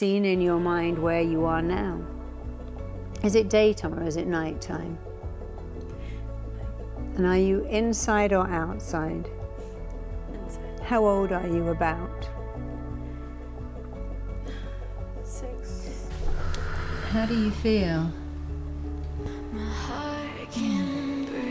scene in your mind where you are now? Is it daytime or is it nighttime? And are you inside or outside? Inside. How old are you about? 6. How do you feel? My heart can breathe.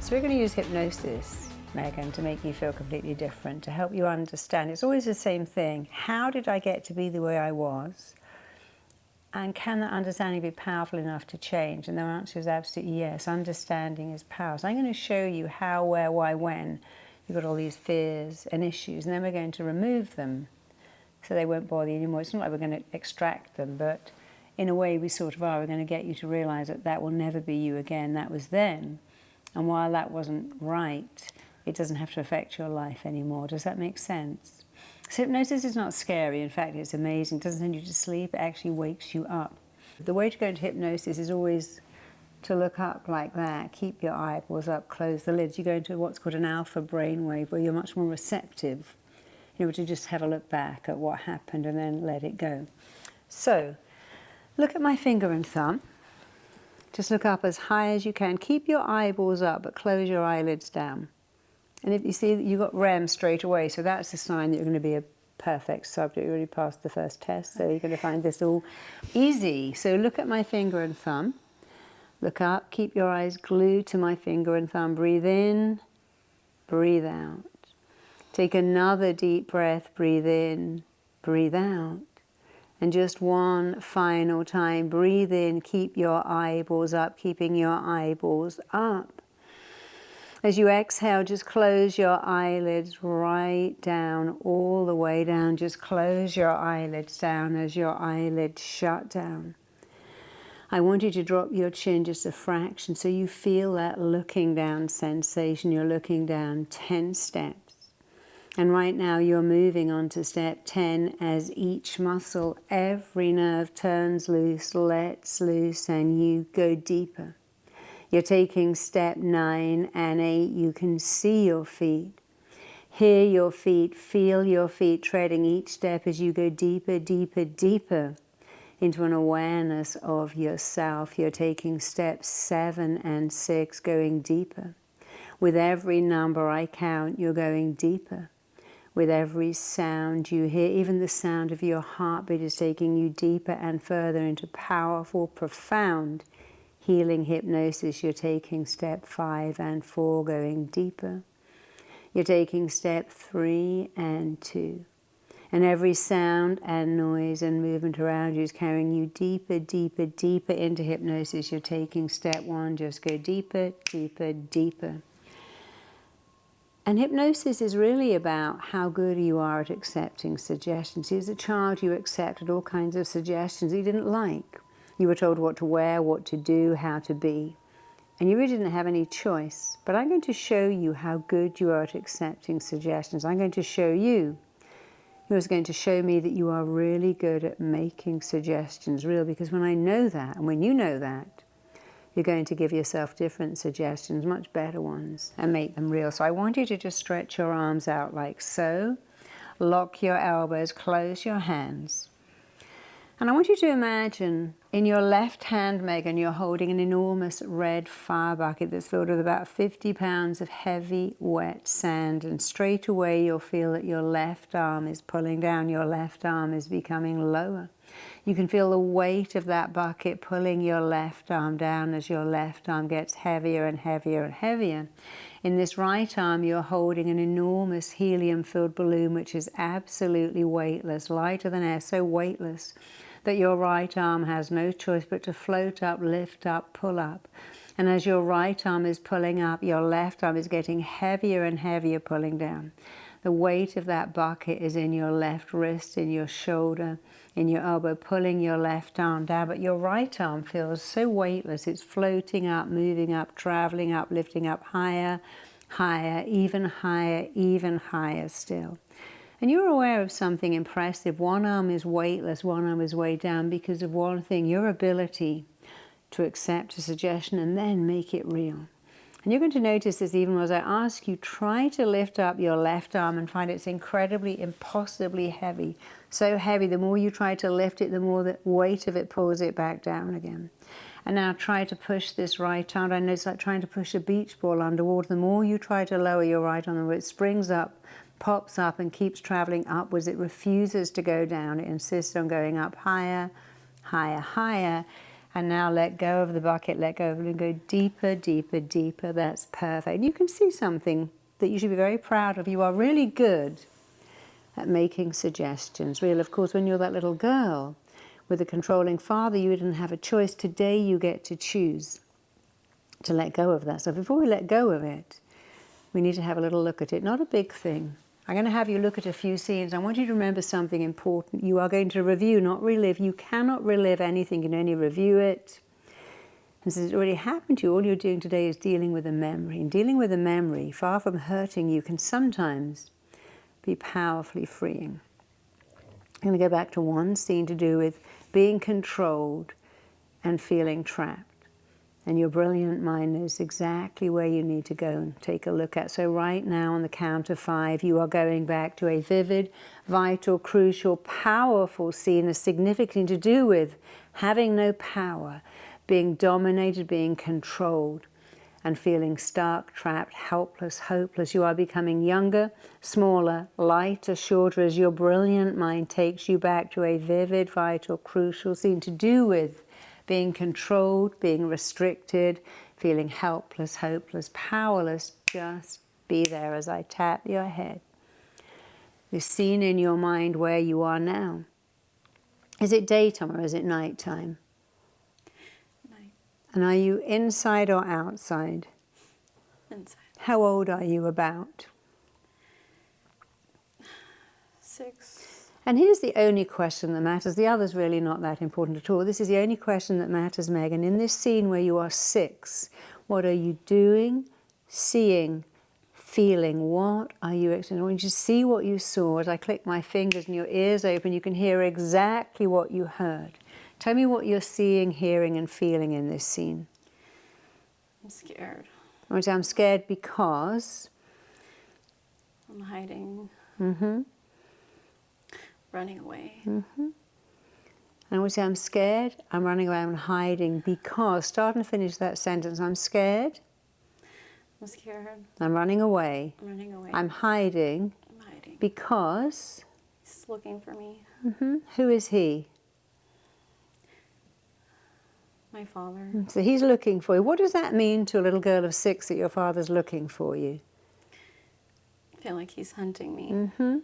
So we're going to use hypnosis, Megan, to make you feel completely different, to help you understand. It's always the same thing. How did I get to be the way I was? And can that understanding be powerful enough to change? And the answer is absolutely yes. Understanding is power. So I'm going to show you how, where, why, when you've got all these fears and issues, and then we're going to remove them so they won't bother you anymore. It's not like we're going to extract them, but in a way we sort of are. We're going to get you to realize that that will never be you again. That was then. And while that wasn't right, it doesn't have to affect your life anymore. Does that make sense? So hypnosis is not scary. In fact, it's amazing. It doesn't send you to sleep. It actually wakes you up. The way to go into hypnosis is always to look up like that. Keep your eyeballs up, close the lids. You go into what's called an alpha brainwave, where you're much more receptive. You know, to just have a look back at what happened and then let it go. So, look at my finger and thumb. Just look up as high as you can. Keep your eyeballs up, but close your eyelids down. And if you see that you got REM straight away, so that's a sign that you're going to be a perfect subject. You already passed the first test, so you're going to find this all easy. So look at my finger and thumb. Look up, keep your eyes glued to my finger and thumb. Breathe in, breathe out. Take another deep breath, breathe in, breathe out. And just one final time, breathe in, keep your eyeballs up, keeping your eyeballs up. As you exhale, just close your eyelids right down, all the way down. Just close your eyelids down as your eyelids shut down. I want you to drop your chin just a fraction so you feel that looking down sensation. You're looking down 10 steps. And right now you're moving on to step 10 as each muscle, every nerve turns loose, lets loose, and you go deeper. You're taking step 9 and 8. You can see your feet, hear your feet, feel your feet treading each step as you go deeper, deeper, deeper into an awareness of yourself. You're taking steps 7 and 6, going deeper. With every number I count, you're going deeper. With every sound you hear, even the sound of your heartbeat is taking you deeper and further into powerful, profound healing hypnosis. You're taking step 5 and 4, going deeper. You're taking step 3 and 2. And every sound and noise and movement around you is carrying you deeper, deeper, deeper into hypnosis. You're taking step 1, just go deeper, deeper, deeper. And hypnosis is really about how good you are at accepting suggestions. As a child, you accepted all kinds of suggestions you didn't like. You were told what to wear, what to do, how to be. And you really didn't have any choice. But I'm going to show you how good you are at accepting suggestions. I'm going to show you. You're going to show me that you are really good at making suggestions real. Because when I know that, and when you know that, you're going to give yourself different suggestions, much better ones, and make them real. So I want you to just stretch your arms out like so. Lock your elbows, close your hands. And I want you to imagine in your left hand, Megan, you're holding an enormous red fire bucket that's filled with about 50 pounds of heavy, wet sand. And straight away you'll feel that your left arm is pulling down, your left arm is becoming lower. You can feel the weight of that bucket pulling your left arm down as your left arm gets heavier and heavier and heavier. In this right arm, you're holding an enormous helium-filled balloon which is absolutely weightless, lighter than air, so weightless that your right arm has no choice but to float up, lift up, pull up. And as your right arm is pulling up, your left arm is getting heavier and heavier, pulling down. The weight of that bucket is in your left wrist, in your shoulder, in your elbow, pulling your left arm down. But your right arm feels so weightless. It's floating up, moving up, traveling up, lifting up higher, higher, even higher still. And you're aware of something impressive. One arm is weightless, one arm is weighed down because of one thing, your ability to accept a suggestion and then make it real. And you're going to notice this even as I ask you, try to lift up your left arm and find it's incredibly, impossibly heavy. So heavy, the more you try to lift it, the more the weight of it pulls it back down again. And now try to push this right arm. I know it's like trying to push a beach ball underwater. The more you try to lower your right arm, it springs up, pops up and keeps traveling upwards. It refuses to go down. It insists on going up higher, higher, higher. And now let go of the bucket, let go of it, and go deeper, deeper, deeper. That's perfect. And you can see something that you should be very proud of. You are really good at making suggestions. Real, of course, when you're that little girl with a controlling father, you didn't have a choice. Today you get to choose to let go of that. So before we let go of it, we need to have a little look at it. Not a big thing. I'm going to have you look at a few scenes. I want you to remember something important. You are going to review, not relive. You cannot relive anything. You can only review it. And since it already happened to you, all you're doing today is dealing with a memory. And dealing with a memory, far from hurting you, can sometimes be powerfully freeing. I'm going to go back to one scene to do with being controlled and feeling trapped. And your brilliant mind knows exactly where you need to go and take a look at. So right now on the count of 5, you are going back to a vivid, vital, crucial, powerful scene that's significant to do with having no power, being dominated, being controlled, and feeling stuck, trapped, helpless, hopeless. You are becoming younger, smaller, lighter, shorter as your brilliant mind takes you back to a vivid, vital, crucial scene to do with being controlled, being restricted, feeling helpless, hopeless, powerless. Just be there as I tap your head. The scene in your mind where you are now. Is it daytime or is it nighttime? Night. And are you inside or outside? Inside. How old are you about? 6. And here's the only question that matters. The other's really not that important at all. This is the only question that matters, Megan. In this scene where you are 6, what are you doing, seeing, feeling? What are you experiencing? I want you to see what you saw. As I click my fingers and your ears open, you can hear exactly what you heard. Tell me what you're seeing, hearing, and feeling in this scene. I'm scared. I want to say I'm scared because... I'm hiding. Mm-hmm. Running away. Mm-hmm. And I would say I'm scared, I'm running away, I'm hiding because, start and finish that sentence, I'm scared. I'm scared. I'm running away. I'm running away. I'm hiding. I'm hiding. Because. He's looking for me. Mm-hmm. Who is he? My father. So he's looking for you. What does that mean to a little girl of 6 that your father's looking for you? I feel like he's hunting me. Mm-hmm.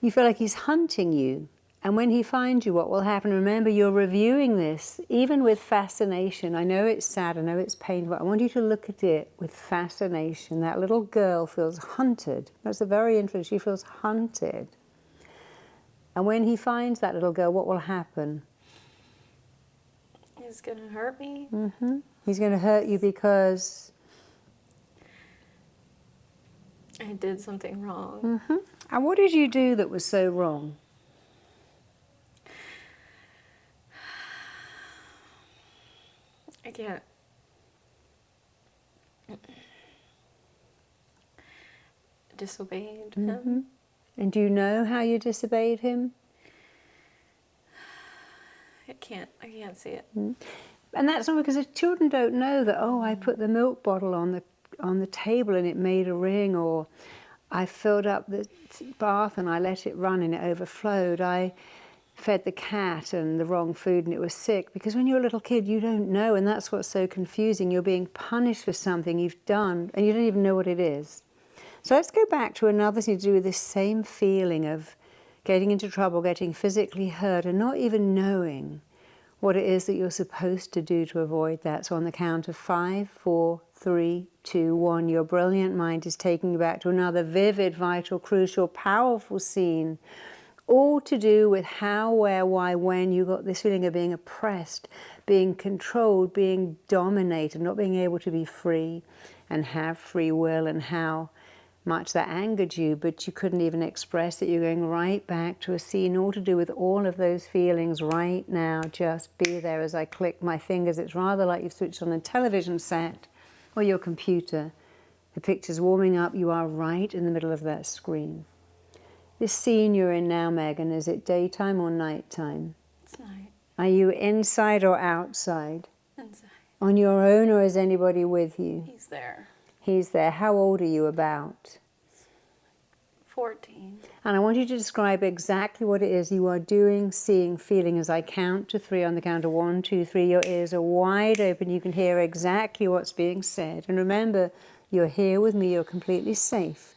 You feel like he's hunting you. And when he finds you, what will happen? Remember, you're reviewing this, even with fascination. I know it's sad, I know it's painful. I want you to look at it with fascination. That little girl feels hunted. That's a very interesting, she feels hunted. And when he finds that little girl, what will happen? He's going to hurt me. Mm-hmm. He's going to hurt you because... I did something wrong. Mm-hmm. And what did you do that was so wrong? I can't. Disobeyed him. And do you know how you disobeyed him? I can't see it. And that's not because the children don't know that, oh, I put the milk bottle on the table and it made a ring, or I filled up the bath and I let it run and it overflowed. I fed the cat and the wrong food and it was sick. Because when you're a little kid, you don't know, and that's what's so confusing. You're being punished for something you've done and you don't even know what it is. So let's go back to another thing to do with this same feeling of getting into trouble, getting physically hurt, and not even knowing what it is that you're supposed to do to avoid that. So on the count of 5, 4, 3, 2, 1, your brilliant mind is taking you back to another vivid, vital, crucial, powerful scene, all to do with how, where, why, when you got this feeling of being oppressed, being controlled, being dominated, not being able to be free and have free will, and how much that angered you, but you couldn't even express it. You're going right back to a scene, all to do with all of those feelings right now. Just be there as I click my fingers. It's rather like you've switched on a television set or your computer. The picture's warming up. You are right in the middle of that screen. This scene you're in now, Megan, is it daytime or nighttime? It's night. Are you inside or outside? Inside. On your own, or is anybody with you? He's there. He's there. How old are you about? 14. And I want you to describe exactly what it is you are doing, seeing, feeling. As I count to 3, on the count of 1, 2, 3, your ears are wide open. You can hear exactly what's being said. And remember, you're here with me. You're completely safe.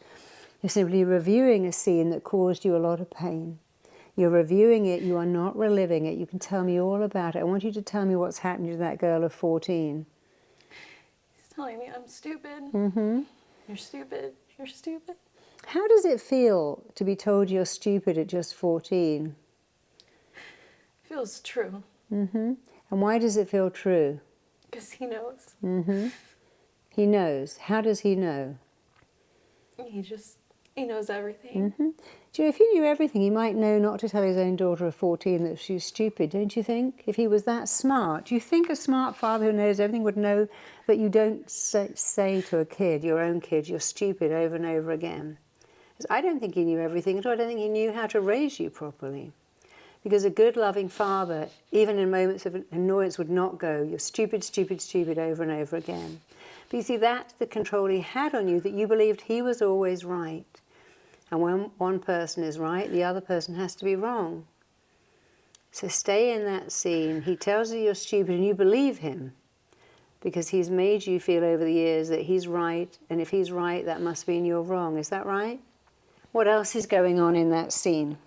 You're simply reviewing a scene that caused you a lot of pain. You're reviewing it. You are not reliving it. You can tell me all about it. I want you to tell me what's happened to that girl of 14. He's telling me I'm stupid. Mm-hmm. You're stupid. You're stupid. How does it feel to be told you're stupid at just 14? Feels true. Mm-hmm. And why does it feel true? Because he knows. Mm-hmm. He knows. How does he know? He knows everything. Mm-hmm. Do you know, if he knew everything, he might know not to tell his own daughter of 14 that she's stupid, don't you think? If he was that smart. Do you think a smart father who knows everything would know that you don't say to a kid, your own kid, you're stupid over and over again? Because I don't think he knew everything at all. I don't think he knew how to raise you properly. Because a good, loving father, even in moments of annoyance, would not go, you're stupid, stupid, stupid, over and over again. But you see, that's the control he had on you, that you believed he was always right. And when one person is right, the other person has to be wrong. So stay in that scene. He tells you you're stupid and you believe him because he's made you feel over the years that he's right, and if he's right, that must mean you're wrong. Is that right? What else is going on in that scene?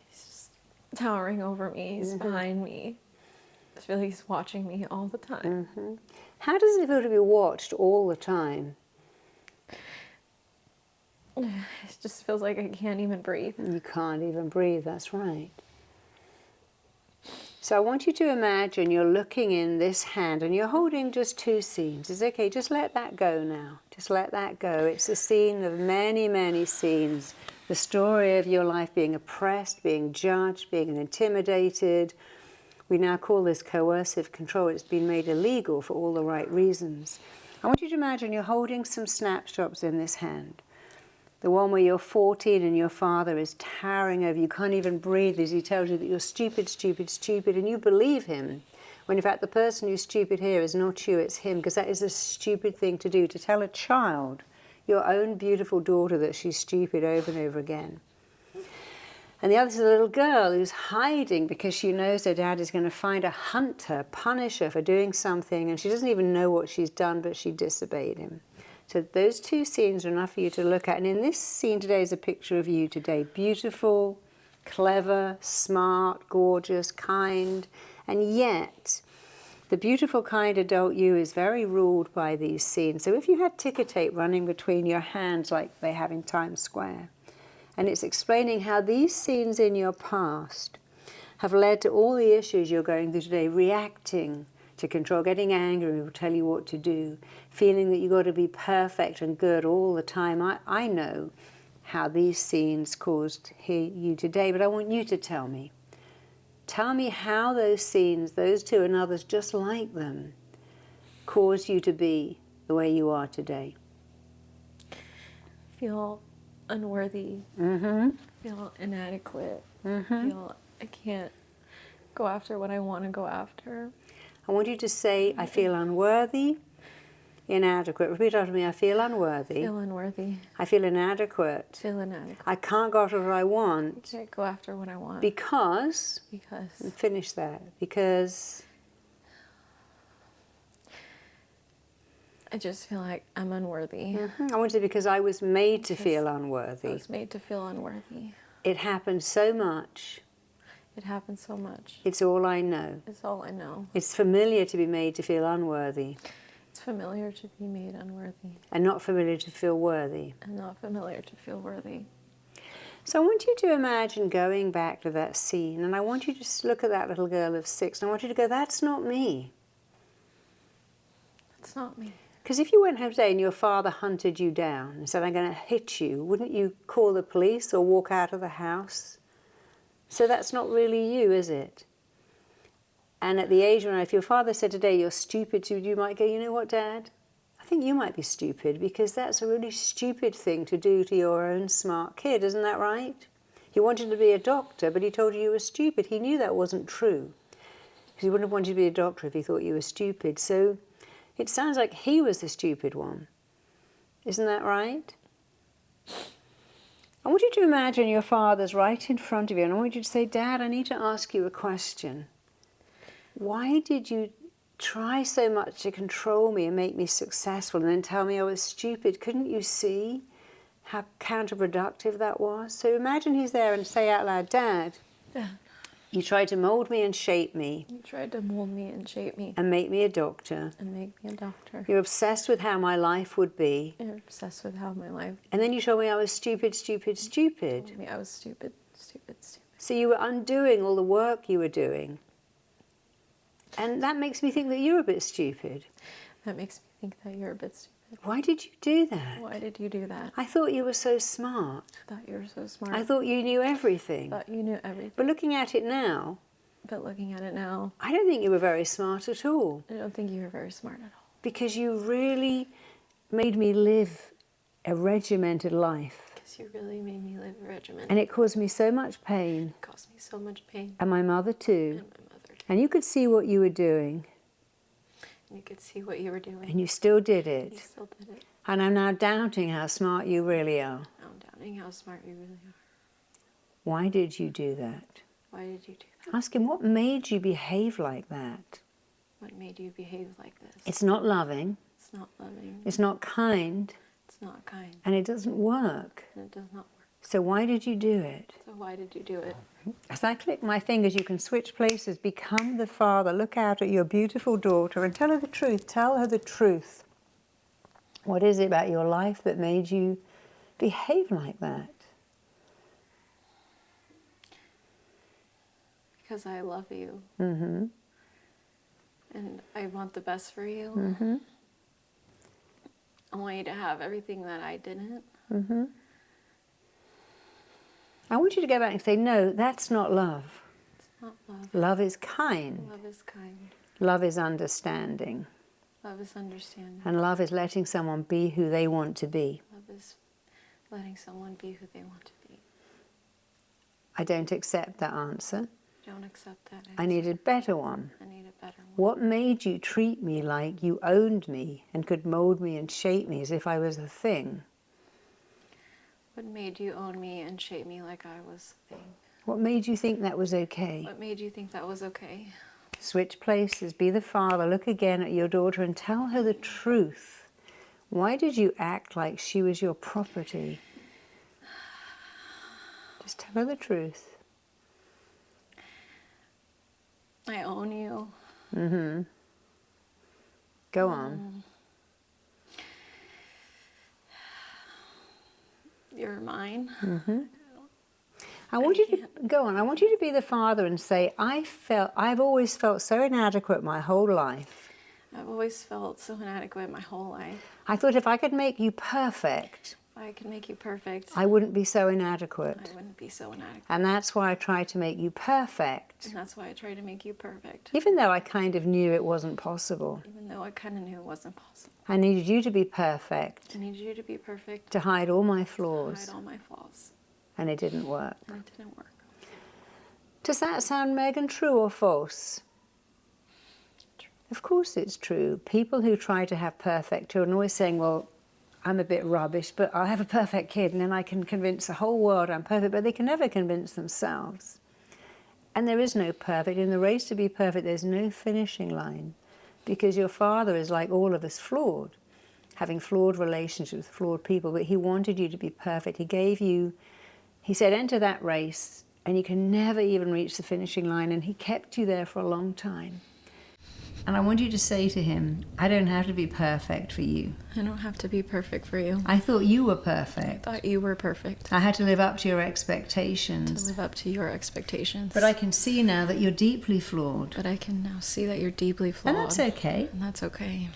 He's just towering over me. He's behind me. I feel like he's watching me all the time. Mm-hmm. How does it feel to be watched all the time? It just feels like I can't even breathe. You can't even breathe, that's right. So I want you to imagine you're looking in this hand and you're holding just 2 scenes. It's okay, just let that go now. Just let that go. It's a scene of many, many scenes. The story of your life being oppressed, being judged, being intimidated. We now call this coercive control. It's been made illegal for all the right reasons. I want you to imagine you're holding some snapshots in this hand. The one where you're 14 and your father is towering over you. You can't even breathe as he tells you that you're stupid, stupid, stupid, and you believe him. When in fact the person who's stupid here is not you, it's him, because that is a stupid thing to do, to tell a child, your own beautiful daughter, that she's stupid over and over again. And the other is a little girl who's hiding because she knows her dad is going to find her, hunt her, punish her for doing something, and she doesn't even know what she's done, but she disobeyed him. So those 2 scenes are enough for you to look at. And in this scene today is a picture of you today. Beautiful, clever, smart, gorgeous, kind. And yet, the beautiful, kind adult you is very ruled by these scenes. So if you had ticker tape running between your hands like they have in Times Square, and it's explaining how these scenes in your past have led to all the issues you're going through today, reacting to control, getting angry, we will tell you what to do, feeling that you've got to be perfect and good all the time. I know how these scenes caused you today, but I want you to tell me. Tell me how those scenes, those 2 and others just like them, caused you to be the way you are today. Feel unworthy. Mm-hmm. Feel inadequate. Mm-hmm. Feel I can't go after what I want to go after. I want you to say, I feel unworthy, inadequate. Repeat after me, I feel unworthy. Feel unworthy. I feel inadequate. Feel inadequate. I can't go after what I want. I can't go after what I want. Because, Because finish that, because I just feel like I'm unworthy. I want to, because I was made to feel I unworthy. was made to feel unworthy. It happened so much. It happens so much. It's all I know. It's all I know. It's familiar to be made to feel unworthy, It's familiar to be made unworthy and not familiar to feel worthy. and not familiar to feel worthy. So I want you to imagine going back to that scene, and I want you to just look at that little girl of 6, and I want you to go, that's not me. It's not me. Because if you went home today and your father hunted you down and said, I'm going to hit you, wouldn't you call the police or walk out of the house? So that's not really you, is it? And at the age when if your father said today, you're stupid, you might go, you know what, Dad? I think you might be stupid because that's a really stupid thing to do to your own smart kid, isn't that right? He wanted to be a doctor, but he told you were stupid. He knew that wasn't true. Because he wouldn't have wanted to be a doctor if he thought you were stupid. So it sounds like he was the stupid one. Isn't that right? I want you to imagine your father's right in front of you, and I want you to say, Dad, I need to ask you a question. Why did you try so much to control me and make me successful and then tell me I was stupid? Couldn't you see how counterproductive that was? So imagine he's there and say out loud, Dad, you tried to mold me and shape me. You tried to mold me and shape me. And make me a doctor. And make me a doctor. You're obsessed with how my life would be. You're obsessed with how my life. And then you told me I was stupid, stupid, stupid. You told me I was stupid, stupid, stupid. So you were undoing all the work you were doing. And that makes me think that you're a bit stupid. That makes me think that you're a bit stupid. Why did you do that? Why did you do that? I thought you were so smart. I thought you were so smart. I thought you knew everything. I thought you knew everything. But looking at it now, But looking at it now, I don't think you were very smart at all. I don't think you were very smart at all. Because you really made me live a regimented life. Because you really made me live a regimen. And it caused me so much pain. It caused me so much pain. And my mother too. And my mother too. And you could see what you were doing. And you could see what you were doing. And you still did it. You still did it. And I'm now doubting how smart you really are. I'm doubting how smart you really are. Why did you do that? Why did you do that? Ask him, what made you behave like that? What made you behave like this? It's not loving. It's not loving. It's not kind. It's not kind. And it doesn't work. And it does not work. So why did you do it? So why did you do it? As I click my fingers, you can switch places. Become the father. Look out at your beautiful daughter and tell her the truth. Tell her the truth. What is it about your life that made you behave like that? Because I love you. Mm-hmm. And I want the best for you. Mm-hmm. I want you to have everything that I didn't. Mm-hmm. I want you to go back and say, no, that's not love. It's not love. Love is kind. Love is kind. Love is understanding. Love is understanding. And love is letting someone be who they want to be. Love is letting someone be who they want to be. I don't accept that answer. Don't accept that answer. I need a better one. I need a better one. What made you treat me like you owned me and could mold me and shape me as if I was a thing? What made you own me and shape me like I was a thing? What made you think that was okay? What made you think that was okay? Switch places, be the father, look again at your daughter and tell her the truth. Why did you act like she was your property? Just tell her the truth. I own you. Mm-hmm. Go on. You're mine. Mm-hmm. I want you to go on. I want you to be the father and say, I've always felt so inadequate my whole life. I've always felt so inadequate my whole life. I thought if I could make you perfect, If I could make you perfect, I wouldn't be so inadequate. I wouldn't be so inadequate. And that's why I tried to make you perfect. And that's why I tried to make you perfect. Even though I kind of knew it wasn't possible. Even though I kind of knew it wasn't possible. I needed you to be perfect, I needed you to be perfect. to hide all my To flaws. hide all my flaws. And it didn't work. And it didn't work. Does that sound, Megan, true or false? True. Of course it's true. People who try to have perfect children are always saying, well, I'm a bit rubbish, but I'll have a perfect kid and then I can convince the whole world I'm perfect, but they can never convince themselves. And there is no perfect. In the race to be perfect, there's no finishing line because your father is like all of us, flawed, having flawed relationships with flawed people, but he wanted you to be perfect. He gave you, he said, enter that race and you can never even reach the finishing line, and he kept you there for a long time. And I want you to say to him, I don't have to be perfect for you. I don't have to be perfect for you. I thought you were I perfect. thought you were perfect. I had to live up to your To expectations. live up to your expectations. But I can see now that you're deeply flawed. But I can now see that you're deeply flawed. And that's okay. And that's okay.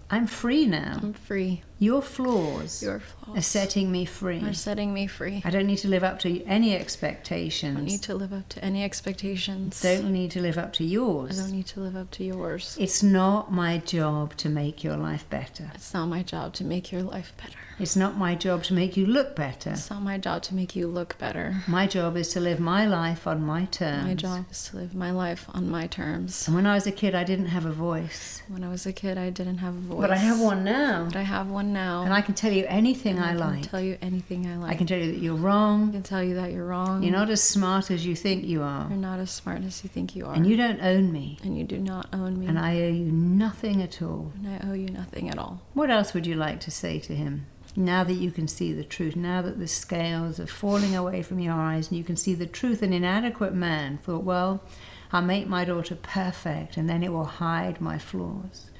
I'm free now. I'm free. Your flaws Your are flaws setting me free. are setting me free. I don't need to live up to any I don't expectations. need to live up to any expectations. Don't need to live up to I yours. don't need to live up to yours. It's not my job to make your life better. It's not my job to make your life better. It's not my job to make you look better. It's not my job to make you look better. My job is to live my life on my terms. My job is to live my life on my terms. And when I was a kid, I didn't have a voice. When I was a kid, I didn't have a voice. But I have one now. But I have one now. And I can tell you anything I can like. tell you anything I like. I can tell you that you're I wrong. can tell you that you're wrong. You're not as smart as you think you are. You're not as smart as you think you are. And you don't own me. And you do not own me. And I owe you nothing at all. And I owe you nothing at all. What else would you like to say to him? Now that you can see the truth, now that the scales are falling away from your eyes and you can see the truth, an inadequate man thought, well, I'll make my daughter perfect and then it will hide my flaws.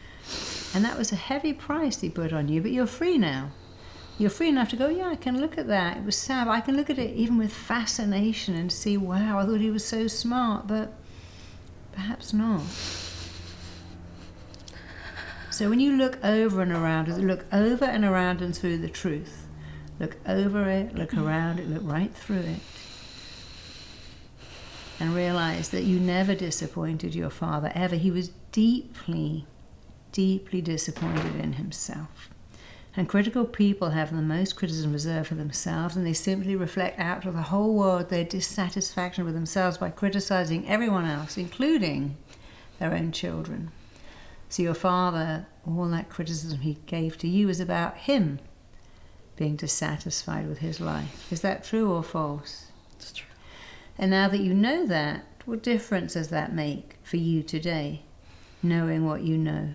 And that was a heavy price he put on you, but you're free now. You're free enough to go, yeah, I can look at that. It was sad. I can look at it even with fascination and see, wow, I thought he was so smart, but perhaps not. So when you look over and around, look over and around and through the truth. Look over it, look around it, look right through it. And realize that you never disappointed your father, ever. He was deeply, deeply disappointed in himself. And critical people have the most criticism reserved for themselves, and they simply reflect out to the whole world their dissatisfaction with themselves by criticizing everyone else, including their own children. So your father, all that criticism he gave to you is about him being dissatisfied with his life. Is that true or false? It's true. And now that you know that, what difference does that make for you today, knowing what you know?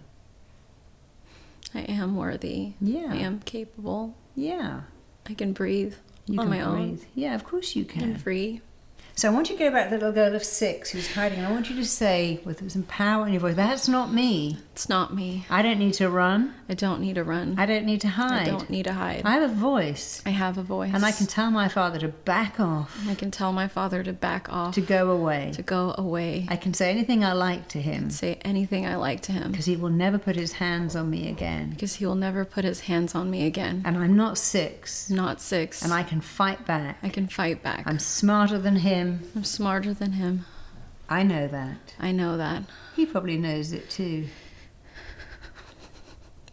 I am worthy. Yeah. I am capable. Yeah. I can breathe You on can my own. breathe. Yeah, of course you I'm can. free. So I want you to go back to the little girl of 6 who's hiding, and I want you to say, with some power in your voice, that's not me. It's not me. I don't need to run. I don't need to run. I don't need to hide. I don't need to hide. I have a voice. I have a voice. And I can tell my father to back off, I can tell my father to back off. to go away. To go away. I can say anything I like to him, Say anything I like to him. because he will never put his hands on me again. Because he will never put his hands on me again. And I'm not 6. Not 6. And I can fight back. I can fight back. I'm smarter than him. I'm smarter than him. I know that. I know that. He probably knows it too.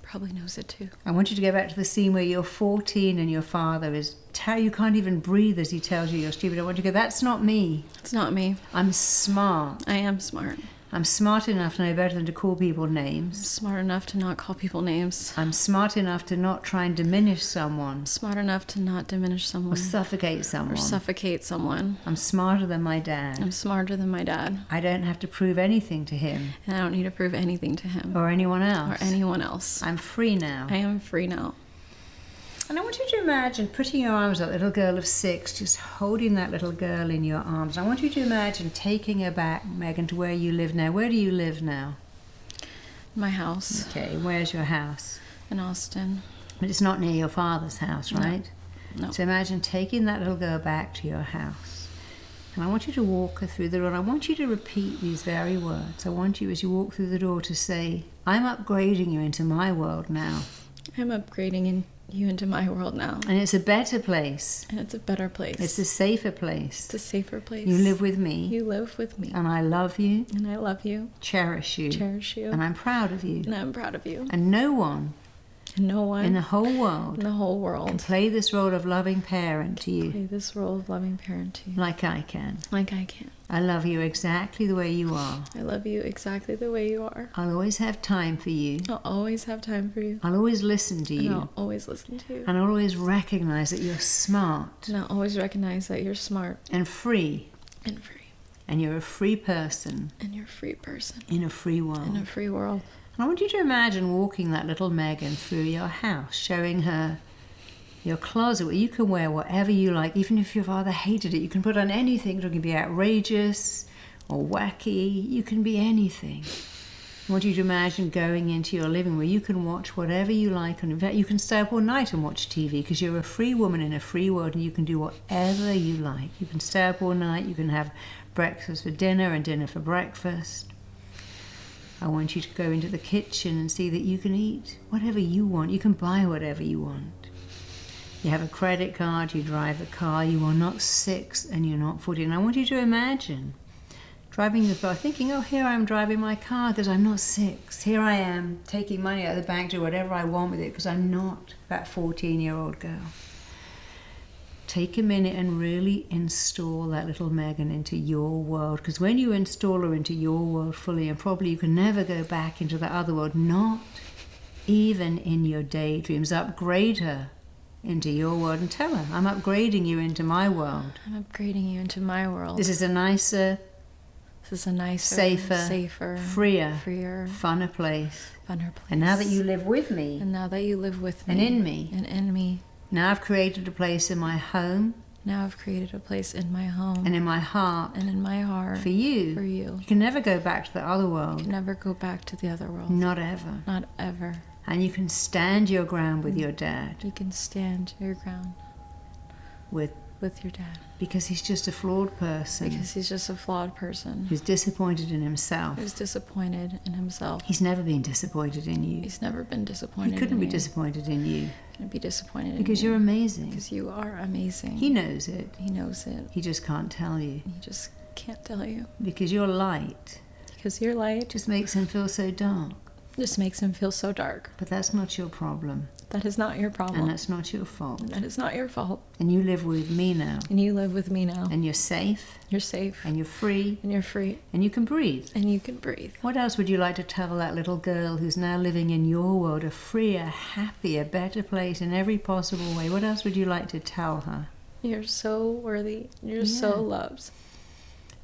Probably knows it too. I want you to go back to the scene where you're 14 and your father is you can't even breathe as he tells you you're stupid. I want you to go, that's not me. It's not me. I'm smart. I am smart. I'm smart enough to know better than to call people I'm names. smart enough to not call people names. I'm smart enough to not try and diminish someone I'm smart enough to not diminish someone. or suffocate someone. Or suffocate someone. I'm smarter than my dad. I'm smarter than my dad. I don't have to prove anything to him And I don't need to prove anything to him. or anyone else. Or anyone else. I'm free now. I am free now. And I want you to imagine putting your arms up, little girl of 6, just holding that little girl in your arms. I want you to imagine taking her back, Megan, to where you live now. Where do you live now? My house Okay, where's your house? in Austin. But it's not near your father's house, No. right? No. So imagine taking that little girl back to your house. And I want you to walk her through the door. And I want you to repeat these very words. I want you, as you walk through the door, to say, I'm upgrading you into my world now. I'm upgrading you into my world now. And it's a better place. And it's a better place. It's a safer place. It's a safer place. You live with me. You live with me. And I love you, And I love you. cherish you, Cherish you. and I'm proud of you. And I'm proud of you. And no one And no one in the whole world in the whole can world play this role of loving parent to you play this role of loving parent to you. like I can. Like I can. I love you exactly the way you are. I love you exactly the way you are. I'll always have time for you. I'll always have time for you. I'll always listen to And you. I'll always listen to you. And I'll always recognize that you're smart And I'll always recognize that you're smart and free. and free. And you're a free person And you're a free person in a free world. in a free world. And I want you to imagine walking that little Megan through your house, showing her your closet where you can wear whatever you like. Even if your father hated it, you can put on anything. It can be outrageous or wacky. You can be anything. I want you to imagine going into your living where you can watch whatever you like. And in fact, you can stay up all night and watch TV because you're a free woman in a free world and you can do whatever you like. You can stay up all night. You can have breakfast for dinner and dinner for breakfast. I want you to go into the kitchen and see that you can eat whatever you want. You can buy whatever you want. You have a credit card, you drive a car, you are not 6 and you're not 14. I want you to imagine driving your car, thinking, oh, here I am driving my car because I'm not 6. Here I am taking money out of the bank to do whatever I want with it because I'm not that 14-year-old girl. Take a minute and really install that little Megan into your world, because when you install her into your world fully, and probably you can never go back into that other world, not even in your daydreams, upgrade her into your world and tell her, I'm upgrading you into my world. I'm upgrading you into my world. This is a nicer, safer, freer, funner place. And now that you live with me, and in me, in me, now I've created a place in my home, now I've created a place in my home, and in my heart, for you. You You can never go back to the other world. You can never go back to the other world. Not ever. Not ever. And you can stand your ground with your dad. You can stand your ground with your dad. Because he's just a flawed person. Because he's just a flawed person. Who's disappointed in himself. Who's disappointed in himself. He's never been disappointed in you. He's never been disappointed in you. He couldn't be disappointed in you. Couldn't be disappointed in you. Because you're amazing. Because you are amazing. He knows it. He knows it. He just can't tell you. He just can't tell you. Because your light. Because your light. Just makes him feel so dark. Just makes him feel so dark. But that's not your problem. That is not your problem. And that's not your fault. That is not your fault. And you live with me now. And you live with me now. And you're safe. You're safe. And you're free. And you're free. And you can breathe. And you can breathe. What else would you like to tell that little girl who's now living in your world, a freer, happier, better place in every possible way? What else would you like to tell her? You're so worthy. You're so loved.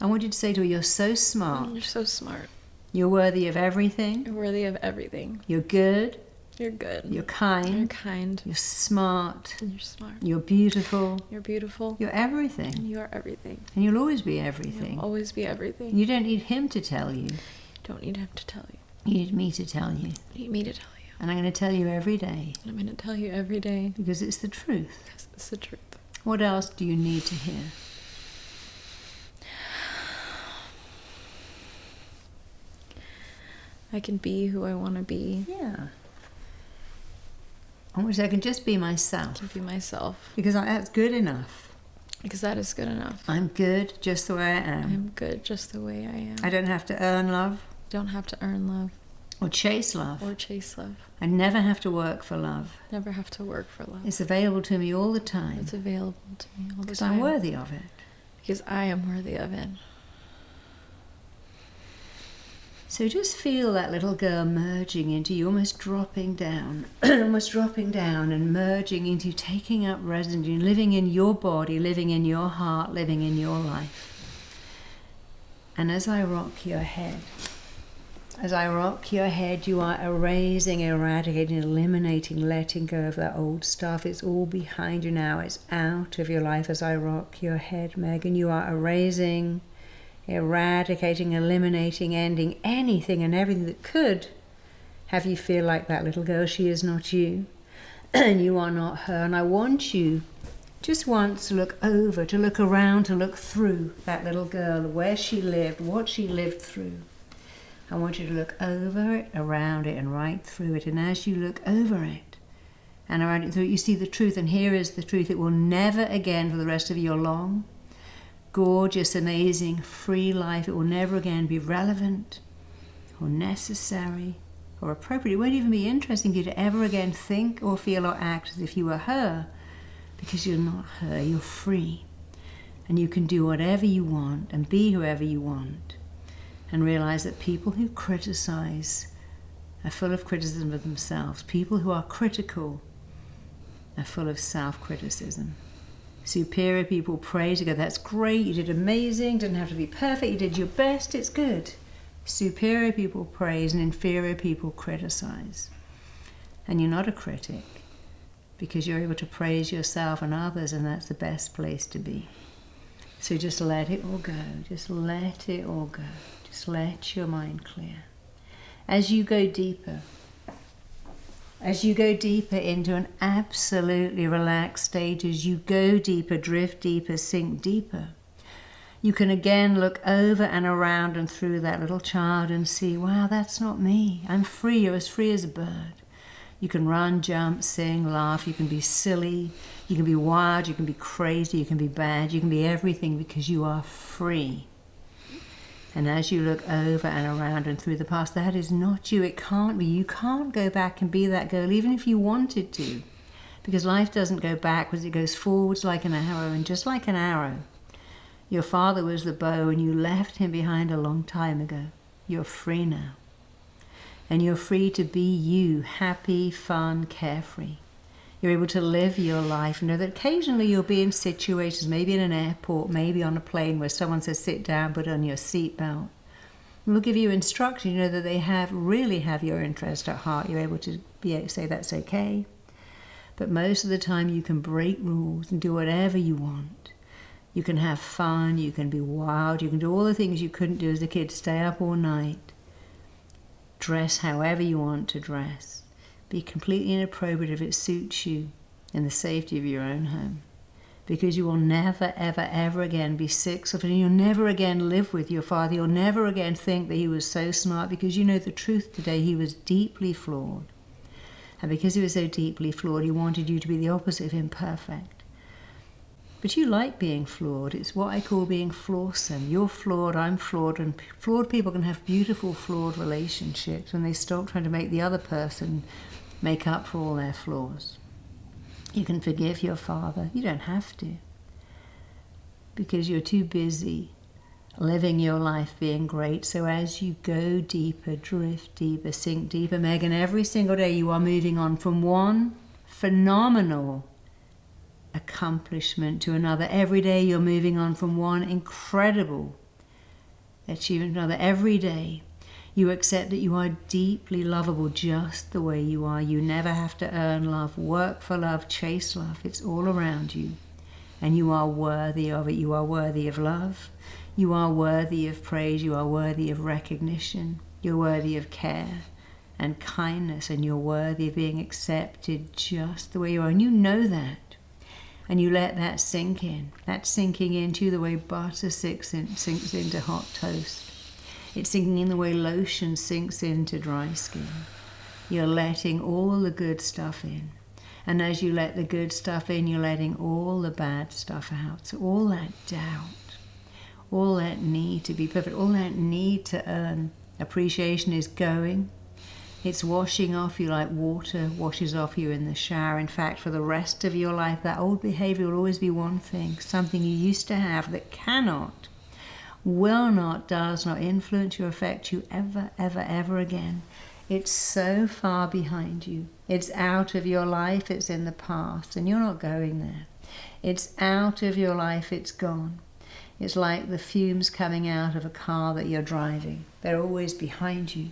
I want you to say to her, you're so smart. You're so smart. You're worthy of everything. You're worthy of everything. You're good. You're good. You're kind. You're kind. You're smart. You're smart. You're beautiful. You're beautiful. You're everything. And you are everything. And you'll always be everything. You'll always be everything. You don't need him to tell you. You don't need him to tell you. You need me to tell you. You need me to tell you. And I'm going to tell you every day. And I'm going to tell you every day. Because it's the truth. Because it's the truth. What else do you need to hear? I can be who I want to be. Yeah. I wish I can just be myself. I can be myself. Because that's good enough. Because that is good enough. I'm good just the way I am. I'm good just the way I am. I don't have to earn love. Don't have to earn love. Or chase love. Or chase love. I never have to work for love. Never have to work for love. It's available to me all the time. It's available to me all the time. Because I'm worthy of it. Because I am worthy of it. So just feel that little girl merging into you, almost dropping down and merging into taking up residence, living in your body, living in your heart, living in your life. And as I rock your head, you are erasing, eradicating, eliminating, letting go of that old stuff. It's all behind you now. It's out of your life as I rock your head, Megan. You are erasing, eradicating, eliminating, ending anything and everything that could have you feel like that little girl. She is not you, and you are not her. And I want you just once to look over, to look around, to look through that little girl, where she lived, what she lived through. I want you to look over it, around it, and right through it. And as you look over it and around it through it, you see the truth. And here is the truth. It will never again, for the rest of your long, gorgeous, amazing, free life, it will never again be relevant or necessary or appropriate. It won't even be interesting to you to ever again think or feel or act as if you were her, because you're not her. You're free. And you can do whatever you want and be whoever you want. And realize that people who criticize are full of criticism of themselves. People who are critical are full of self-criticism. Superior people praise, you go, that's great, you did amazing, didn't have to be perfect, you did your best, it's good. Superior people praise and inferior people criticize. And you're not a critic, because you're able to praise yourself and others, and that's the best place to be. So just let it all go, just let it all go. Just let your mind clear. As you go deeper into an absolutely relaxed state, as you go deeper, drift deeper, sink deeper, You can again look over and around and through that little child and see, wow, that's not me. I'm free. You're as free as a bird. You can run, jump, sing, laugh. You can be silly. You can be wild. You can be crazy. You can be bad. You can be everything because you are free. And as you look over and around and through the past, that is not you. It can't be. You can't go back and be that girl, even if you wanted to. Because life doesn't go backwards. It goes forwards like an arrow. And just like an arrow, your father was the bow and you left him behind a long time ago. You're free now. And you're free to be you, happy, fun, carefree. You're able to live your life. Know that occasionally you'll be in situations, maybe in an airport, maybe on a plane, where someone says, sit down, put on your seatbelt. We'll give you instruction. You know that they really have your interest at heart. You're able to say that's okay. But most of the time you can break rules and do whatever you want. You can have fun, you can be wild, you can do all the things you couldn't do as a kid. Stay up all night. Dress however you want to dress. Be completely inappropriate if it suits you in the safety of your own home. Because you will never, ever, ever again be sick of it. And you'll never again live with your father. You'll never again think that he was so smart, because you know the truth today. He was deeply flawed. And because he was so deeply flawed, he wanted you to be the opposite of imperfect. But you like being flawed. It's what I call being flawsome. You're flawed, I'm flawed, and flawed people can have beautiful flawed relationships when they stop trying to make the other person make up for all their flaws. You can forgive your father. You don't have to, because you're too busy living your life being great. So as you go deeper, drift deeper, sink deeper, Megan, every single day you are moving on from one phenomenal accomplishment to another. Every day you're moving on from one incredible achievement to another. Every day you accept that you are deeply lovable just the way you are. You never have to earn love, work for love, chase love. It's all around you. And you are worthy of it. You are worthy of love. You are worthy of praise. You are worthy of recognition. You're worthy of care and kindness. And you're worthy of being accepted just the way you are. And you know that. And you let that sink in. That's sinking into the way butter sinks into hot toast. It's sinking in the way lotion sinks into dry skin. You're letting all the good stuff in. And as you let the good stuff in, you're letting all the bad stuff out. So all that doubt, all that need to be perfect, all that need to earn appreciation is going. It's washing off you like water washes off you in the shower. In fact, for the rest of your life, that old behavior will always be one thing, something you used to have that cannot, will not, does not influence you, affect you ever, ever, ever again. It's so far behind you. It's out of your life. It's in the past, and you're not going there. It's out of your life. It's gone. It's like the fumes coming out of a car that you're driving. They're always behind you,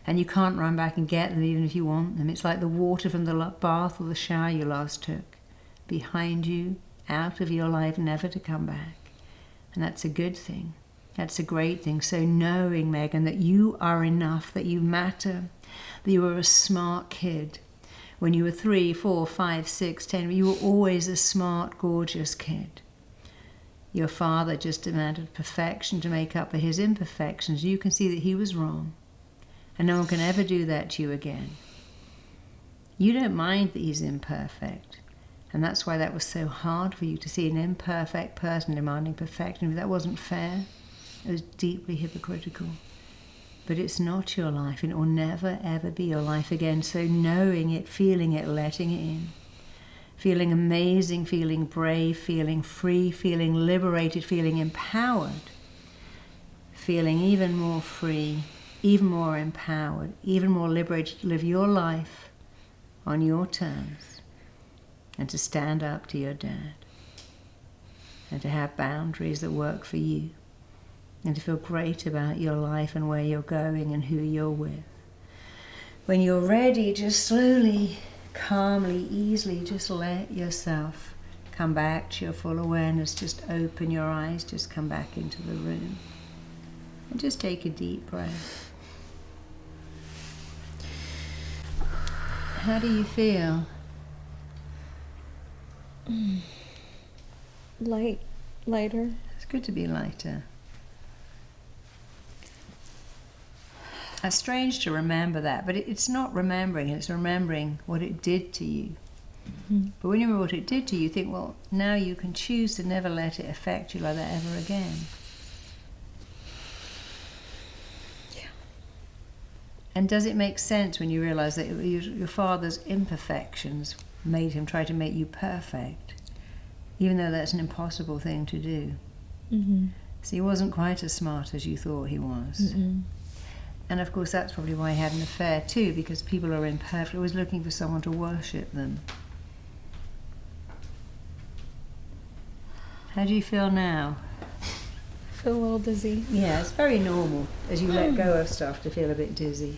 and you can't run back and get them even if you want them. It's like the water from the bath or the shower you last took. Behind you, out of your life, never to come back. And that's a good thing. That's a great thing. So knowing, Megan, that you are enough, that you matter, that you were a smart kid. When you were 3, 4, 5, 6, 10, you were always a smart, gorgeous kid. Your father just demanded perfection to make up for his imperfections. You can see that he was wrong. And no one can ever do that to you again. You don't mind that he's imperfect. And that's why that was so hard for you to see an imperfect person demanding perfection. That wasn't fair. It was deeply hypocritical. But it's not your life, and it will never, ever be your life again. So knowing it, feeling it, letting it in. Feeling amazing, feeling brave, feeling free, feeling liberated, feeling empowered. Feeling even more free, even more empowered, even more liberated to live your life on your terms. And to stand up to your dad. And to have boundaries that work for you. And to feel great about your life and where you're going and who you're with. When you're ready, just slowly, calmly, easily, just let yourself come back to your full awareness. Just open your eyes, just come back into the room. And just take a deep breath. How do you feel? Lighter. It's good to be lighter. It's strange to remember that, but it's not remembering, it's remembering what it did to you. Mm-hmm. But when you remember what it did to you, you think, well, now you can choose to never let it affect you like that ever again. Yeah. And does it make sense when you realise that your father's imperfections made him try to make you perfect, even though that's an impossible thing to do? Mm-hmm. So he wasn't quite as smart as you thought he was. Mm-mm. And of course that's probably why he had an affair too, because people are imperfect, always looking for someone to worship them. How do you feel now? I feel a little dizzy. Yeah, it's very normal as you let go of stuff to feel a bit dizzy.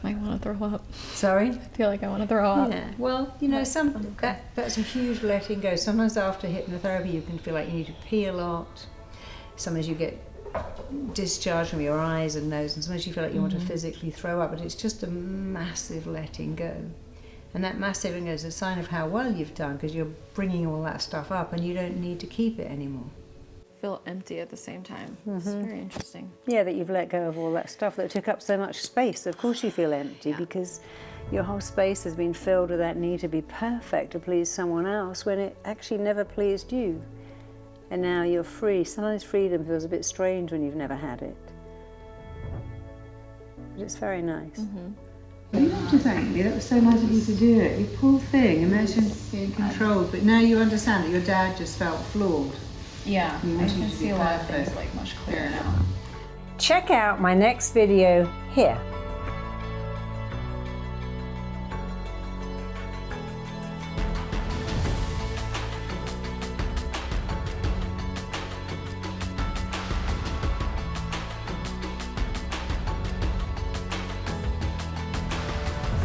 I want to throw up. Sorry? I feel like I want to throw up. Yeah. Well, you know, that's a huge letting go. Sometimes after hypnotherapy you can feel like you need to pee a lot. Sometimes you get discharge from your eyes and nose, and sometimes you feel like you want to physically throw up, but it's just a massive letting go. And that massive letting go is a sign of how well you've done, because you're bringing all that stuff up and you don't need to keep it anymore. Feel empty at the same time. It's very interesting. Yeah, that you've let go of all that stuff that took up so much space. Of course you feel empty because your whole space has been filled with that need to be perfect to please someone else when it actually never pleased you. And now you're free. Sometimes freedom feels a bit strange when you've never had it. But it's very nice. You have to thank me. That was so nice of you to do it. You poor thing. Imagine being controlled. But now you understand that your dad just felt flawed. Yeah, You I wanted can to see be a lot of things perfect. like much clearer now. Check out my next video here.